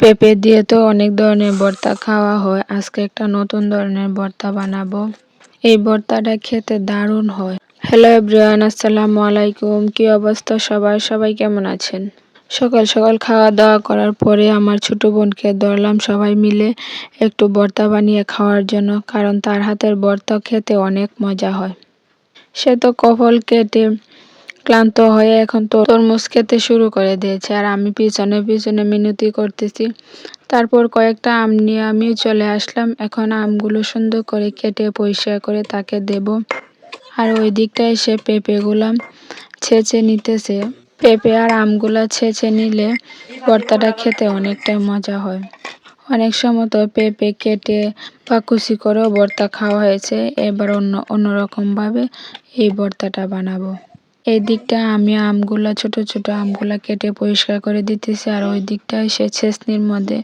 পেঁপে দিয়ে তো অনেক ধরনের ভর্তা খাওয়া হয়। আজকে একটা নতুন ধরনের ভর্তা বানাবো। এই ভর্তাটা খেতে দারুণ হয়। হ্যালো এভরিওয়ান, আসসালামু আলাইকুম। কি অবস্থা সবাই কেমন আছেন? সকাল সকাল খাওয়া দাওয়া করার পরে আমার ছোট বোনকে ধরলাম সবাই মিলে একটু ভর্তা বানিয়ে খাওয়ার জন্য, কারণ তার হাতের ভর্তা খেতে অনেক মজা হয়। সে তো কফল কেটে ক্লান্ত হয়ে এখন তো তরমুজ খেতে শুরু করে দিয়েছে, আর আমি পিছনে পিছনে মিনতি করতেছি। তারপর কয়েকটা আম নিয়ে আমিও চলে আসলাম। এখন আমগুলো সুন্দর করে কেটে পরিষ্কার করে তাকে দেব। আর ওই দিকটা এসে পেঁপেগুলা ছেঁচে নিতেছে। পেঁপে আর আমগুলা ছেঁচে নিলে ভর্তাটা খেতে অনেকটাই মজা হয়। অনেক সময় তো পেঁপে কেটে বা কুচি করেও ভর্তা খাওয়া হয়েছে। এবার অন্যরকম ভাবে এই ভর্তাটা বানাবো। এই দিকটা আমি ছোট ছোট আমগুলা কেটে পরিষ্কার করে দিতেছি, আর ওই দিকটা সে ছেঁচনির মধ্যে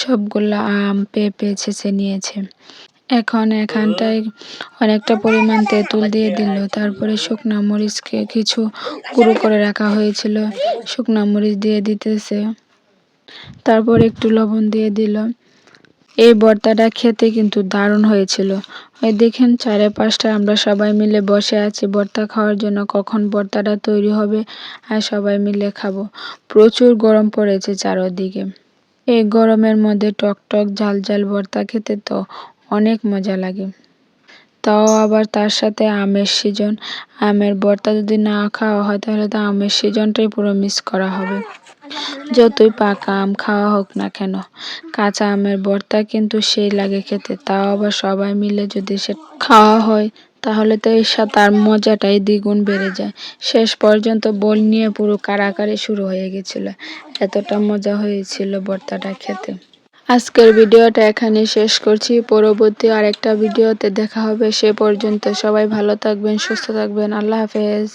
সবগুলা আম পেঁপে ছেঁচে নিয়েছে। এখন এখানটায় অনেকটা পরিমাণ তেঁতুল দিয়ে দিল। তারপরে শুকনা মরিচকে কিছু গুঁড়ো করে রাখা হয়েছিল, শুকনা মরিচ দিয়ে দিতেছে। তারপর একটু লবণ দিয়ে দিল। এই ভর্তাটা খেতে কিন্তু দারুণ হয়েছিল। ওই দেখেন চারপাশটা আমরা সবাই মিলে বসে আছি ভর্তা খাওয়ার জন্য, কখন ভর্তাটা তৈরি হবে আর সবাই মিলে খাবো। প্রচুর গরম পড়েছে চারদিকে। এই গরমের মধ্যে টক টক ঝাল ঝাল ভর্তা খেতে তো অনেক মজা লাগে। তাও আবার তার সাথে আমের সিজন। আমের ভর্তা যদি না খাওয়া হয় তাহলে তো আমের সিজনটাই পুরো মিস করা হবে। যতই পাকা আম খাওয়া হোক না কেন, কাঁচা আমের ভর্তা কিন্তু সেই লাগে খেতে। তাও আবার সবাই মিলে যদি সে খাওয়া হয় তাহলে তো তার মজাটাই দ্বিগুণ বেড়ে যায়। শেষ পর্যন্ত বোল নিয়ে পুরো কাড়াকাড়ি শুরু হয়ে গেছিল, এতটা মজা হয়েছিল ভর্তাটা খেতে। আজকের ভিডিওটা এখানে শেষ করছি। পরবর্তী আরেকটা ভিডিওতে দেখা হবে। সে পর্যন্ত সবাই ভালো থাকবেন, সুস্থ থাকবেন। আল্লাহ হাফেজ।